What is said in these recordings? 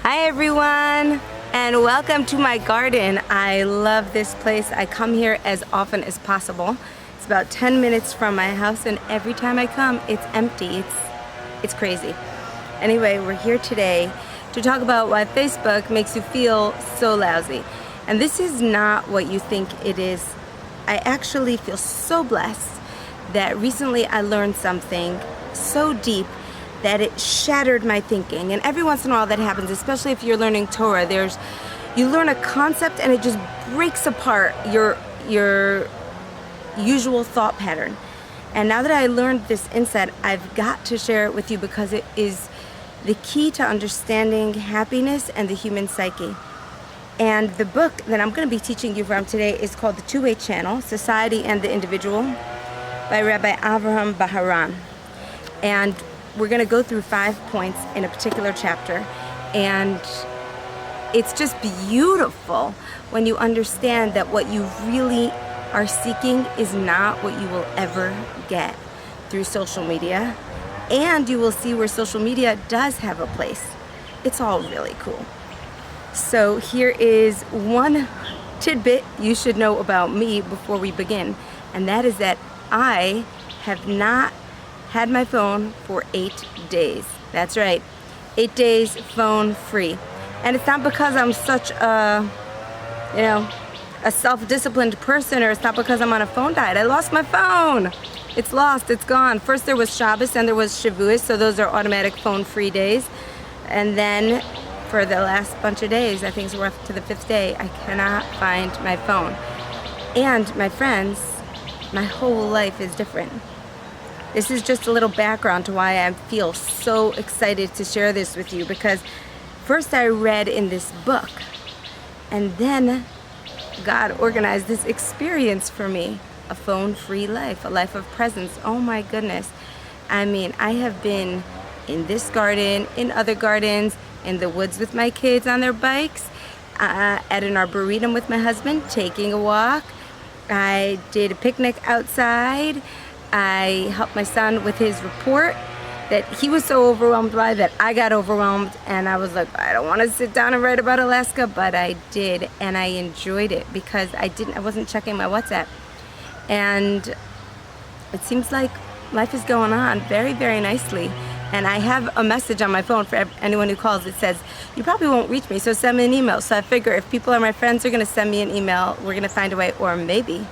Hi everyone, and welcome to my garden. I love this place. I come here as often as possible. It's about 10 minutes from my house, and every time I come, it's empty. It's crazy. Anyway, we're here today to talk about why Facebook makes you feel so lousy. And this is not what you think it is. I actually feel so blessed that recently I learned something so deep that it shattered my thinking. And every once in a while that happens, especially if you're learning Torah. You learn a concept and it just breaks apart your usual thought pattern. And now that I learned this insight, I've got to share it with you because it is the key to understanding happiness and the human psyche. And the book that I'm going to be teaching you from today is called The Two-Way Channel, Society and the Individual by Rabbi Avraham Baharan. And we're going to go through 5 points in a particular chapter, and it's just beautiful when you understand that what you really are seeking is not what you will ever get through social media, and you will see where social media does have a place. It's all really cool. So here is one tidbit you should know about me before we begin, and that is that I have not had my phone for 8 days. That's right, 8 days phone free. And it's not because I'm such a self-disciplined person, or it's not because I'm on a phone diet. I lost my phone. It's lost, it's gone. First there was Shabbos and there was Shavuos, so those are automatic phone free days. And then for the last bunch of days, I think we're up to the 5th day, I cannot find my phone. And my friends, my whole life is different. This is just a little background to why I feel so excited to share this with you, because first I read in this book, and then God organized this experience for me, a phone-free life, a life of presence. Oh my goodness. I mean, I have been in this garden, in other gardens, in the woods with my kids on their bikes, at an arboretum with my husband, taking a walk. I did a picnic outside. I helped my son with his report that he was so overwhelmed by that I got overwhelmed, and I was like, I don't want to sit down and write about Alaska, but I did, and I enjoyed it because I wasn't checking my WhatsApp. And it seems like life is going on very, very nicely. And I have a message on my phone for anyone who calls. It says, you probably won't reach me, so send me an email. So I figure if people are my friends, they're going to send me an email. We're going to find a way, or maybe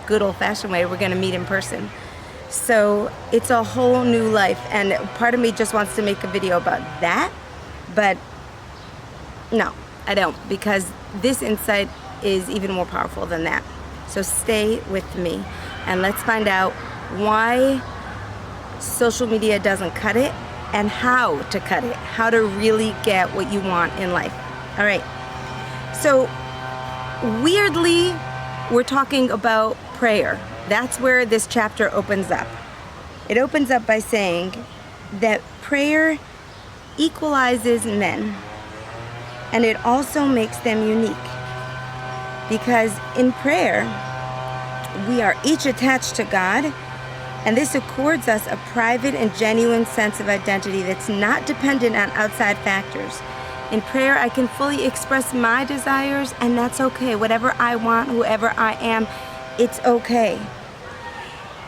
good old-fashioned way, we're going to meet in person. So it's a whole new life, and part of me just wants to make a video about that, but no, I don't, because this insight is even more powerful than that. So stay with me, and let's find out why social media doesn't cut it, and how to cut it, how to really get what you want in life. All right, so weirdly, we're talking about prayer. That's where this chapter opens up. It opens up by saying that prayer equalizes men, and it also makes them unique. Because in prayer, we are each attached to God, and this accords us a private and genuine sense of identity that's not dependent on outside factors. In prayer, I can fully express my desires, and that's okay. Whatever I want, whoever I am, it's okay.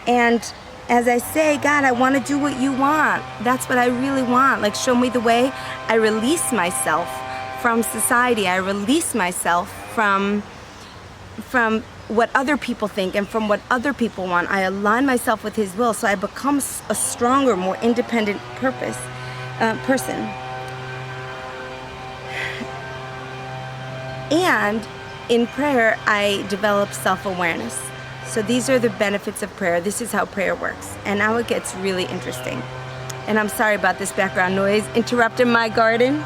And as I say, God, I want to do what you want. That's what I really want. Like, show me the way. I release myself from society. I release myself from what other people think and from what other people want. I align myself with His will, so I become a stronger, more independent person. And in prayer, I develop self-awareness. So these are the benefits of prayer. This is how prayer works. And now it gets really interesting. And I'm sorry about this background noise interrupting my garden.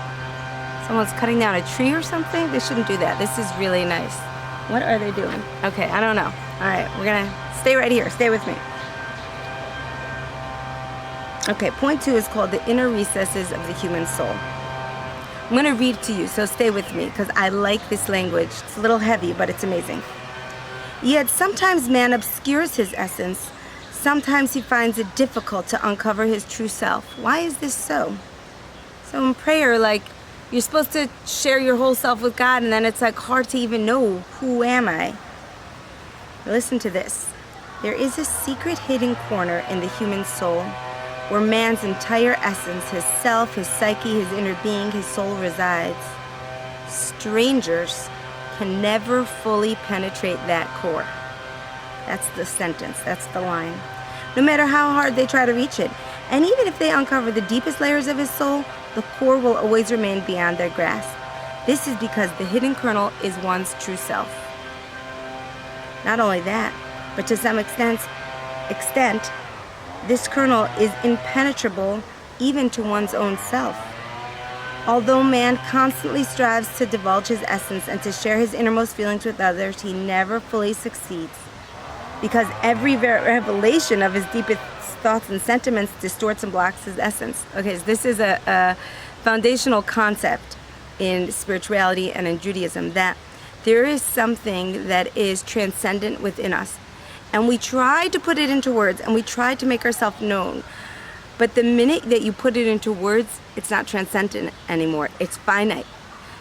Someone's cutting down a tree or something? They shouldn't do that. This is really nice. What are they doing? Okay, I don't know. All right, we're gonna stay right here. Stay with me. Okay, point 2 is called the inner recesses of the human soul. I'm gonna read to you, so stay with me, because I like this language. It's a little heavy, but it's amazing. Yet sometimes man obscures his essence. Sometimes he finds it difficult to uncover his true self. Why is this so? So in prayer, like, You're supposed to share your whole self with God, and then it's like hard to even know, who am I? Listen to this. There is a secret hidden corner in the human soul where man's entire essence, his self, his psyche, his inner being, his soul resides. Strangers can never fully penetrate that core. That's the sentence, that's the line. No matter how hard they try to reach it. And even if they uncover the deepest layers of his soul, the core will always remain beyond their grasp. This is because the hidden kernel is one's true self. Not only that, but to some extent, this kernel is impenetrable even to one's own self. Although man constantly strives to divulge his essence and to share his innermost feelings with others, he never fully succeeds, because every revelation of his deepest thoughts and sentiments distorts and blocks his essence. Okay, so this is a foundational concept in spirituality and in Judaism, that there is something that is transcendent within us. And we try to put it into words, and we try to make ourselves known. But the minute that you put it into words, it's not transcendent anymore. It's finite.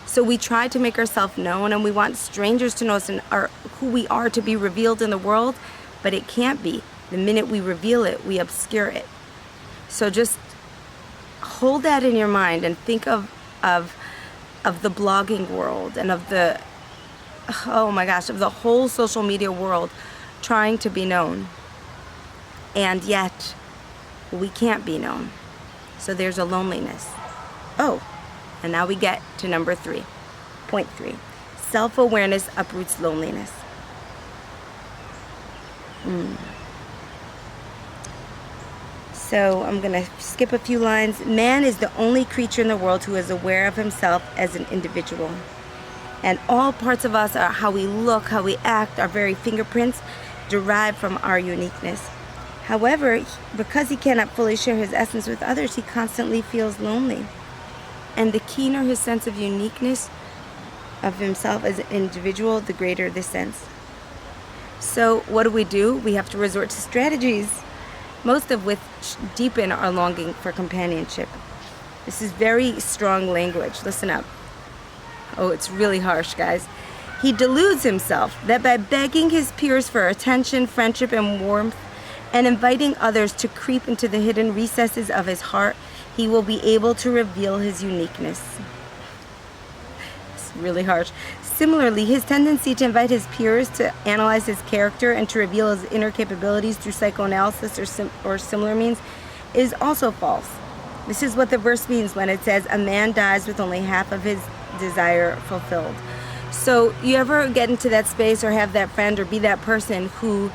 So we try to make ourselves known, and we want strangers to know us and who we are to be revealed in the world, but it can't be. The minute we reveal it, we obscure it. So just hold that in your mind and think of the blogging world and of the, oh my gosh, of the whole social media world trying to be known. And yet, we can't be known. So there's a loneliness. Oh, and now we get to number 3. Point 3. Self-awareness uproots loneliness. So I'm going to skip a few lines. Man is the only creature in the world who is aware of himself as an individual. And all parts of us, are how we look, how we act, our very fingerprints, derive from our uniqueness. However, because he cannot fully share his essence with others, he constantly feels lonely. And the keener his sense of uniqueness of himself as an individual, the greater the sense. So what do? We have to resort to strategies, most of which deepen our longing for companionship. This is very strong language. Listen up. Oh, it's really harsh, guys. He deludes himself that by begging his peers for attention, friendship, and warmth, and inviting others to creep into the hidden recesses of his heart, he will be able to reveal his uniqueness. It's really harsh. Similarly, his tendency to invite his peers to analyze his character and to reveal his inner capabilities through psychoanalysis or similar means is also false. This is what the verse means when it says, a man dies with only half of his desire fulfilled. So you ever get into that space or have that friend or be that person who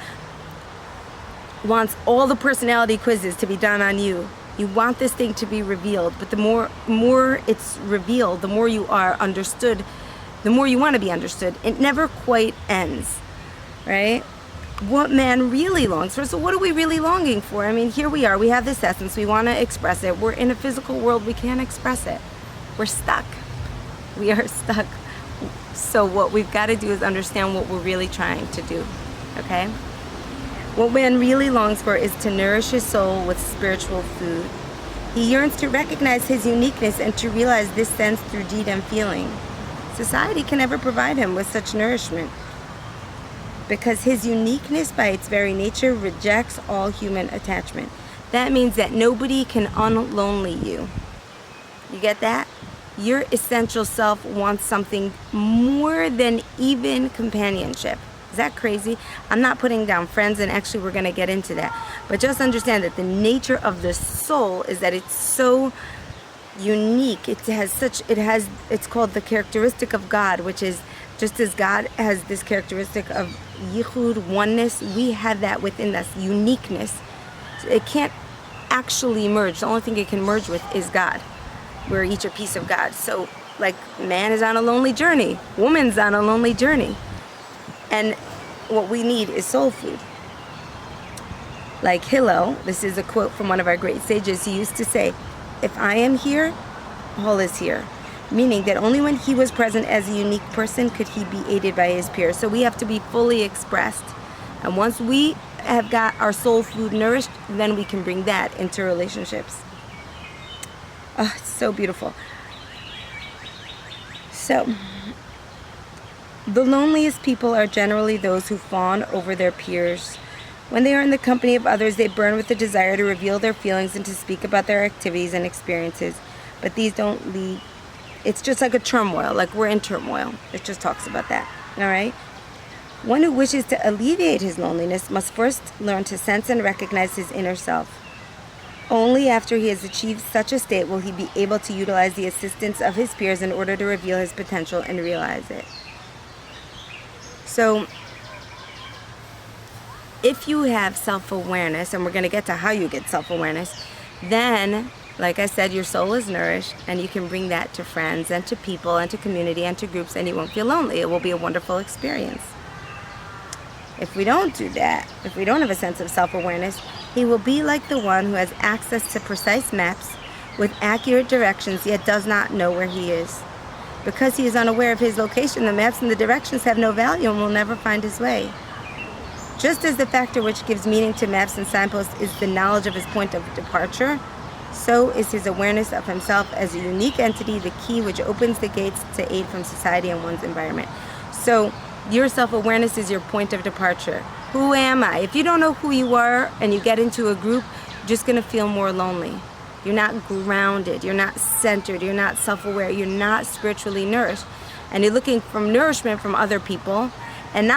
wants all the personality quizzes to be done on you? You want this thing to be revealed, but the more it's revealed, the more you are understood, the more you want to be understood. It never quite ends, right? What man really longs for. So what are we really longing for? I mean, here we are. We have this essence. We want to express it. We're in a physical world. We can't express it. We're stuck. We are stuck. So what we've got to do is understand what we're really trying to do, okay? What man really longs for is to nourish his soul with spiritual food. He yearns to recognize his uniqueness and to realize this sense through deed and feeling. Society can never provide him with such nourishment, because his uniqueness by its very nature rejects all human attachment. That means that nobody can unlonely you. You get that? Your essential self wants something more than even companionship. Is that crazy? I'm not putting down friends, and actually we're going to get into that. But just understand that the nature of the soul is that it's so unique. It's called the characteristic of God, which is just as God has this characteristic of yichud, oneness, we have that within us, uniqueness. So it can't actually merge. The only thing it can merge with is God. We're each a piece of God. So like man is on a lonely journey, woman's on a lonely journey. And what we need is soul food. Like Hillel, this is a quote from one of our great sages, he used to say, if I am here, all is here. Meaning that only when he was present as a unique person could he be aided by his peers. So we have to be fully expressed. And once we have got our soul food nourished, then we can bring that into relationships. Oh, it's so beautiful. So, the loneliest people are generally those who fawn over their peers. When they are in the company of others, they burn with the desire to reveal their feelings and to speak about their activities and experiences. But these don't lead. It's just like a turmoil, like we're in turmoil. It just talks about that, all right? One who wishes to alleviate his loneliness must first learn to sense and recognize his inner self. Only after he has achieved such a state will he be able to utilize the assistance of his peers in order to reveal his potential and realize it. So, if you have self-awareness, and we're going to get to how you get self-awareness, then, like I said, your soul is nourished, and you can bring that to friends and to people and to community and to groups, and you won't feel lonely. It will be a wonderful experience. If we don't do that, if we don't have a sense of self-awareness, he will be like the one who has access to precise maps with accurate directions, yet does not know where he is. Because he is unaware of his location, the maps and the directions have no value and will never find his way. Just as the factor which gives meaning to maps and signposts is the knowledge of his point of departure, so is his awareness of himself as a unique entity the key which opens the gates to aid from society and one's environment. So your self-awareness is your point of departure. Who am I? If you don't know who you are and you get into a group, you're just going to feel more lonely. You're not grounded, you're not centered, you're not self-aware, you're not spiritually nourished. And you're looking for nourishment from other people. And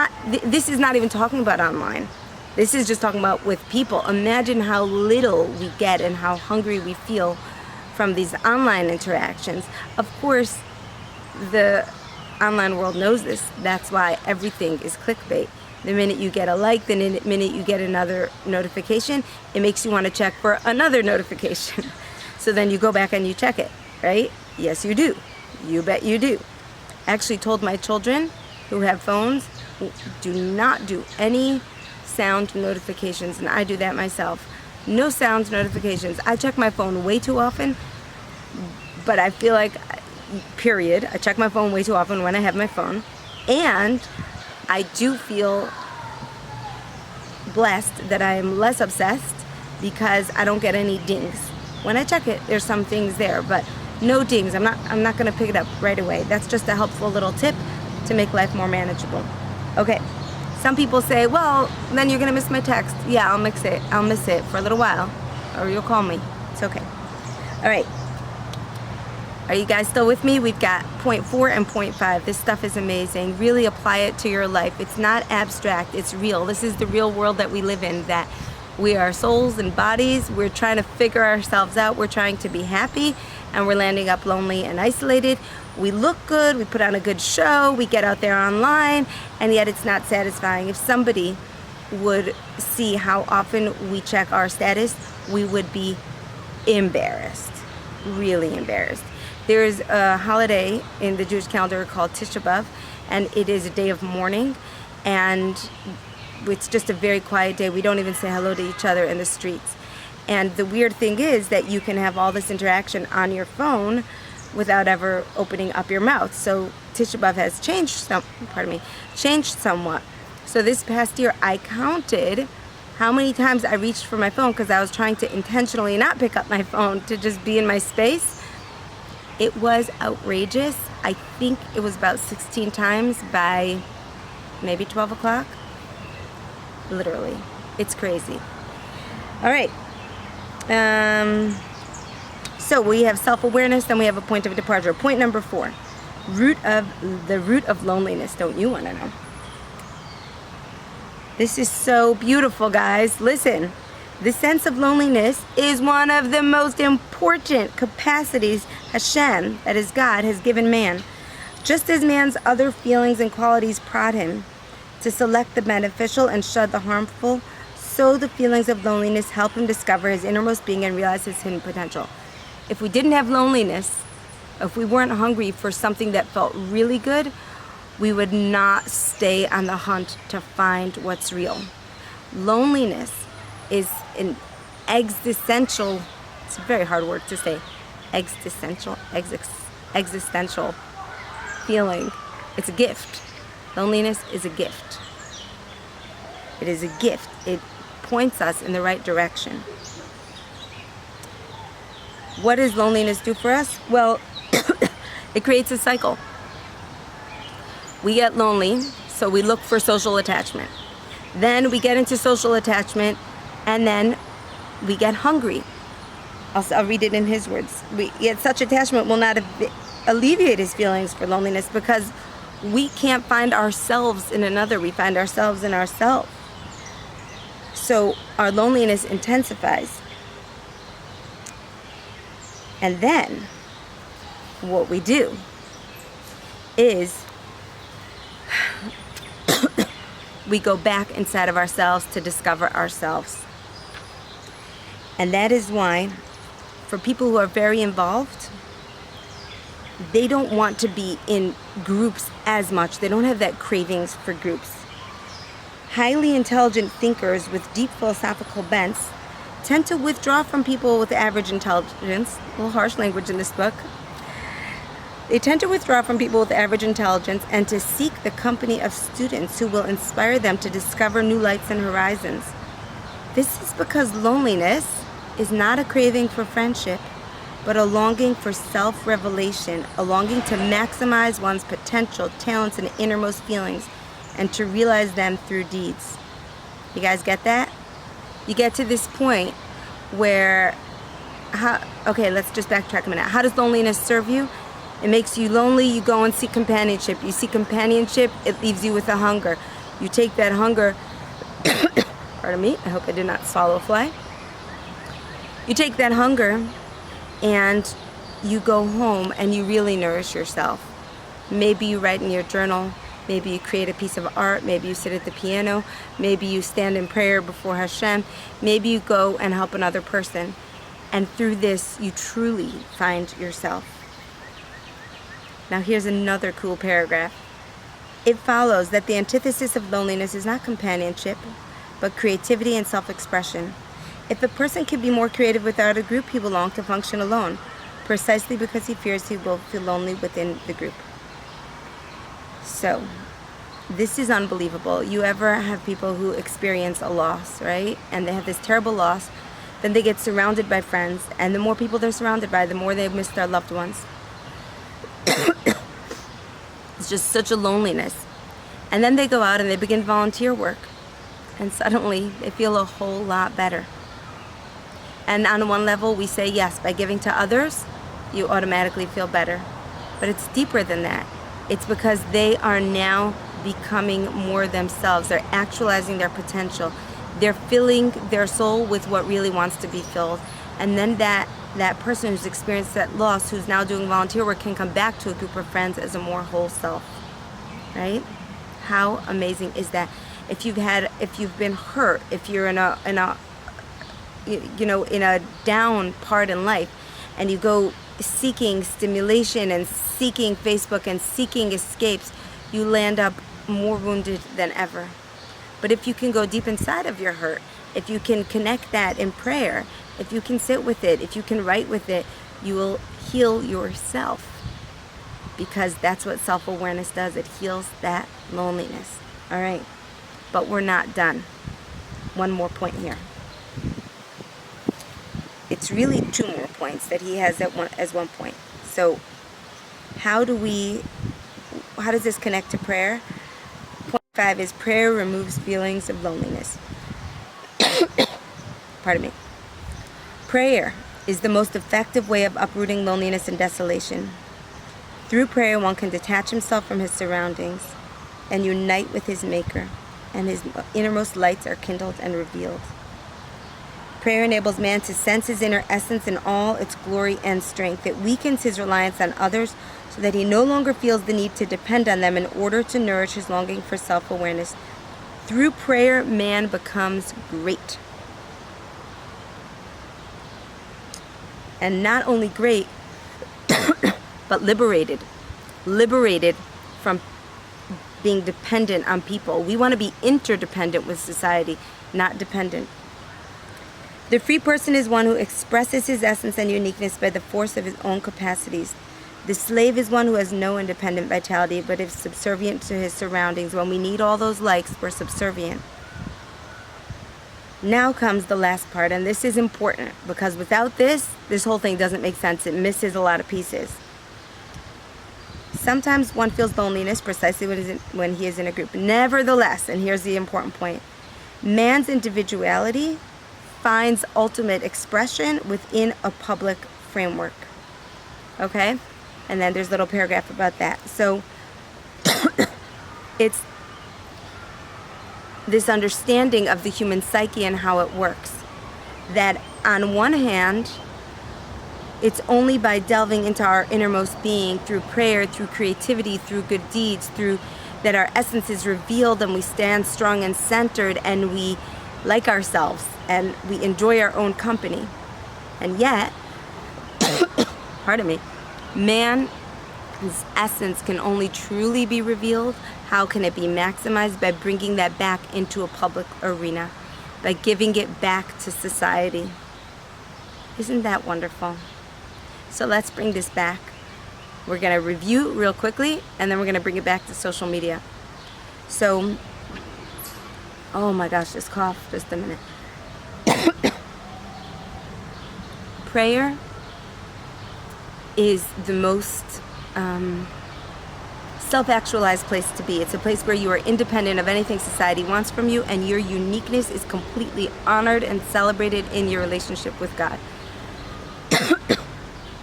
this is not even talking about online. This is just talking about with people. Imagine how little we get and how hungry we feel from these online interactions. Of course, the online world knows this. That's why everything is clickbait. The minute you get a like, the minute you get another notification, it makes you want to check for another notification. So then you go back and you check it, right? Yes, you do. You bet you do. I actually told my children who have phones, do not do any sound notifications, and I do that myself. No sound notifications. I check my phone way too often, but I feel like, period, I check my phone way too often when I have my phone, and I do feel blessed that I am less obsessed because I don't get any dings. When I check it, there's some things there, but no dings. I'm not going to pick it up right away. That's just a helpful little tip to make life more manageable. Okay. Some people say, well, then you're going to miss my text. Yeah, I'll miss it for a little while, or you'll call me. It's okay. All right. Are you guys still with me? We've got point 4 and point 5. This stuff is amazing. Really apply it to your life. It's not abstract. It's real. This is the real world that we live in, that we are souls and bodies. We're trying to figure ourselves out. We're trying to be happy, and we're landing up lonely and isolated. We look good. We put on a good show. We get out there online, and yet it's not satisfying. If somebody would see how often we check our status, we would be embarrassed. Really embarrassed. There's a holiday in the Jewish calendar called Tisha B'Av, and it is a day of mourning, and it's just a very quiet day. We don't even say hello to each other in the streets. And the weird thing is that you can have all this interaction on your phone without ever opening up your mouth. So Tisha B'Av has changed somewhat. So this past year, I counted how many times I reached for my phone because I was trying to intentionally not pick up my phone to just be in my space. It was outrageous. I think it was about 16 times by maybe 12 o'clock. Literally. It's crazy. All right. So we have self-awareness, then we have a point of departure. Point number 4. The root of loneliness. Don't you want to know? This is so beautiful, guys. Listen. The sense of loneliness is one of the most important capacities Hashem, that is God, has given man. Just as man's other feelings and qualities prod him to select the beneficial and shun the harmful, so the feelings of loneliness help him discover his innermost being and realize his hidden potential. If we didn't have loneliness, if we weren't hungry for something that felt really good, we would not stay on the hunt to find what's real. Loneliness is an existential, it's a very hard word to say, existential feeling. It's a gift. Loneliness is a gift. It is a gift. It points us in the right direction. What does loneliness do for us? Well, it creates a cycle. we get lonely, so we look for social attachment. Then we get into social attachment, and then we get hungry. I'll read it in his words. Yet such attachment will not alleviate his feelings for loneliness, because we can't find ourselves in another. We find ourselves in ourselves. So our loneliness intensifies. And then what we do is we go back inside of ourselves to discover ourselves. And that is why, for people who are very involved, they don't want to be in groups as much. They don't have that cravings for groups. Highly intelligent thinkers with deep philosophical bents tend to withdraw from people with average intelligence. A little harsh language in this book. They tend to withdraw from people with average intelligence and to seek the company of students who will inspire them to discover new lights and horizons. This is because loneliness is not a craving for friendship, but a longing for self-revelation, a longing to maximize one's potential, talents, and innermost feelings, and to realize them through deeds. You guys get that? You get to this point where, okay, let's just backtrack a minute. How does loneliness serve you? It makes you lonely. You go and seek companionship. You seek companionship, it leaves you with a hunger. You take that hunger, pardon me, I hope I did not swallow a fly. You take that hunger and you go home and you really nourish yourself. Maybe you write in your journal. Maybe you create a piece of art. Maybe you sit at the piano. Maybe you stand in prayer before Hashem. Maybe you go and help another person. And through this, you truly find yourself. Now here's another cool paragraph. It follows that the antithesis of loneliness is not companionship, but creativity and self-expression. If a person can be more creative without a group, he will long to function alone, precisely because he fears he will feel lonely within the group. So, this is unbelievable. You ever have people who experience a loss, right? And they have this terrible loss, then they get surrounded by friends, and the more people they're surrounded by, the more they miss their loved ones. It's just such a loneliness. And then they go out and they begin volunteer work, and suddenly they feel a whole lot better. And on one level we say, yes, by giving to others, you automatically feel better. But it's deeper than that. It's because they are now becoming more themselves. They're actualizing their potential. They're filling their soul with what really wants to be filled. And then that person who's experienced that loss, who's now doing volunteer work, can come back to a group of friends as a more whole self. Right? How amazing is that? If you've been hurt, if you're in a down part in life, and you go seeking stimulation and seeking Facebook and seeking escapes, you land up more wounded than ever. But if you can go deep inside of your hurt, if you can connect that in prayer, if you can sit with it, if you can write with it, you will heal yourself. Because that's what self-awareness does. It heals that loneliness. All right. But we're not done. One more point here. It's really two more points that he has as one point. So how does this connect to prayer? Point 5 is prayer removes feelings of loneliness. Pardon me. Prayer is the most effective way of uprooting loneliness and desolation. Through prayer, one can detach himself from his surroundings and unite with his Maker, and his innermost lights are kindled and revealed. Prayer enables man to sense his inner essence in all its glory and strength. It weakens his reliance on others so that he no longer feels the need to depend on them in order to nourish his longing for self-awareness. Through prayer, man becomes great. And not only great, but liberated. Liberated from being dependent on people. We want to be interdependent with society, not dependent. The free person is one who expresses his essence and uniqueness by the force of his own capacities. The slave is one who has no independent vitality, but is subservient to his surroundings. When we need all those likes, we're subservient. Now comes the last part, and this is important, because without this whole thing doesn't make sense. It misses a lot of pieces. Sometimes one feels loneliness precisely when he is in a group. Nevertheless, and here's the important point, man's individuality finds ultimate expression within a public framework. Okay? And then there's a little paragraph about that. So it's this understanding of the human psyche and how it works. That on one hand, it's only by delving into our innermost being through prayer, through creativity, through good deeds, through that our essence is revealed and we stand strong and centered and we like ourselves and we enjoy our own company. And yet, pardon me, man's essence can only truly be revealed. How can it be maximized? By bringing that back into a public arena, by giving it back to society. Isn't that wonderful? So let's bring this back. We're going to review real quickly, and then we're going to bring it back to social media. So, oh my gosh, this cough, just a minute. Prayer is the most self-actualized place to be. It's a place where you are independent of anything society wants from you, and your uniqueness is completely honored and celebrated in your relationship with God.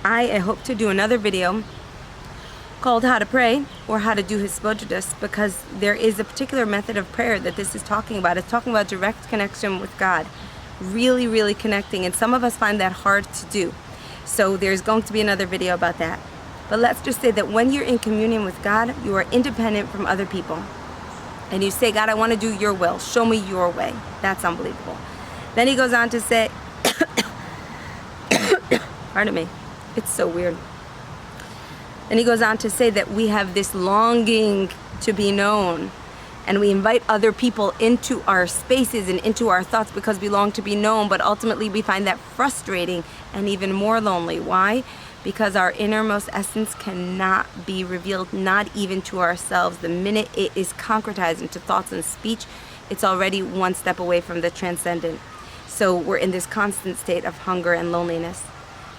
I hope to do another video called How to Pray or How to Do Hisbodedus, because there is a particular method of prayer that this is talking about. It's talking about direct connection with God. Really, really connecting. And some of us find that hard to do. So there's going to be another video about that. But let's just say that when you're in communion with God, you are independent from other people. And you say, God, I want to do your will. Show me your way. That's unbelievable. Then he goes on to say, pardon me. It's so weird. And he goes on to say that we have this longing to be known, and we invite other people into our spaces and into our thoughts because we long to be known, but ultimately we find that frustrating and even more lonely. Why? Because our innermost essence cannot be revealed, not even to ourselves. The minute it is concretized into thoughts and speech, it's already one step away from the transcendent. So we're in this constant state of hunger and loneliness.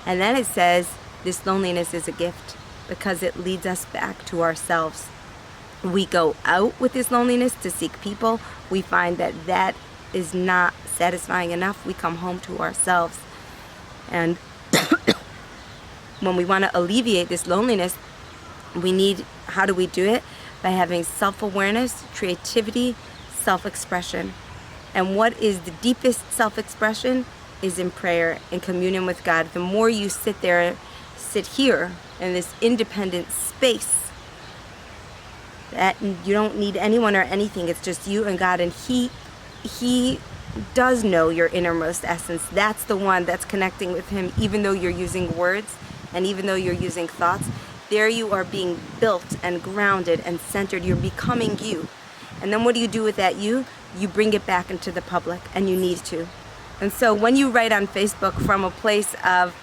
And then it says this loneliness is a gift because it leads us back to ourselves. We go out with this loneliness to seek people. We find that that is not satisfying enough. We come home to ourselves. And when we want to alleviate this loneliness, how do we do it? By having self-awareness, creativity, self-expression. And what is the deepest self-expression? Is in prayer, in communion with God. The more you sit here in this independent space, that you don't need anyone or anything. It's just you and God, and He does know your innermost essence. That's the one that's connecting with Him, even though you're using words and even though you're using thoughts. There you are being built and grounded and centered. You're becoming you. And then what do you do with that you? You bring it back into the public, and you need to. And so when you write on Facebook from a place of,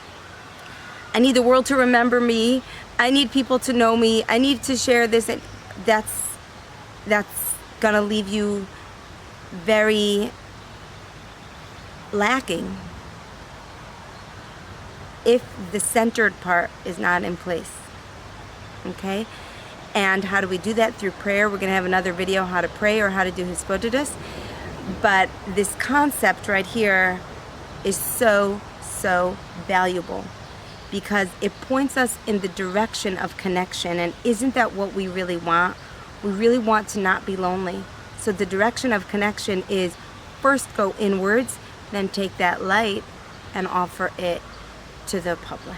I need the world to remember me, I need people to know me, I need to share this, and that's gonna leave you very lacking if the centered part is not in place. Okay? And how do we do that? Through prayer. We're gonna have another video, how to pray or how to do Hisbodedus. But this concept right here is so valuable because it points us in the direction of connection. And isn't that what we really want? We really want to not be lonely. So the direction of connection is first go inwards, then take that light and offer it to the public.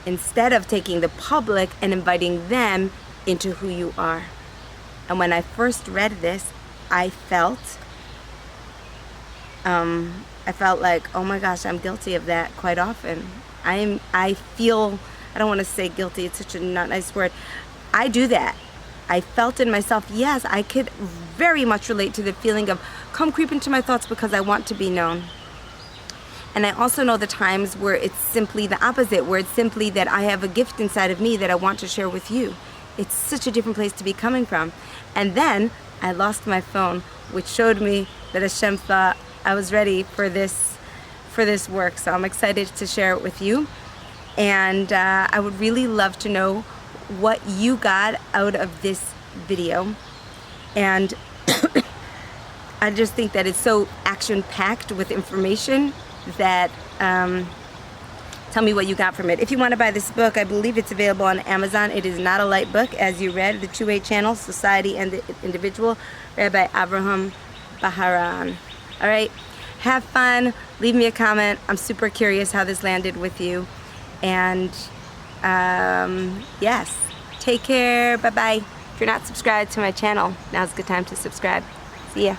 Instead of taking the public and inviting them into who you are. And when I first read this, I felt like, oh my gosh, I'm guilty of that quite often. I feel, I don't want to say guilty, it's such a not nice word. I do that. I felt in myself, yes, I could very much relate to the feeling of come creep into my thoughts because I want to be known. And I also know the times where it's simply the opposite, where it's simply that I have a gift inside of me that I want to share with you. It's such a different place to be coming from. And then I lost my phone, which showed me that Hashem thought I was ready for this work. So I'm excited to share it with you. And I would really love to know what you got out of this video. And I just think that it's so action-packed with information that tell me what you got from it. If you want to buy this book, I believe it's available on Amazon. It is not a light book, as you read. The Two-Way Channel, Society and the Individual, read by Avraham Baharan. All right, have fun. Leave me a comment. I'm super curious how this landed with you. And yes, take care. Bye-bye. If you're not subscribed to my channel, now's a good time to subscribe. See ya.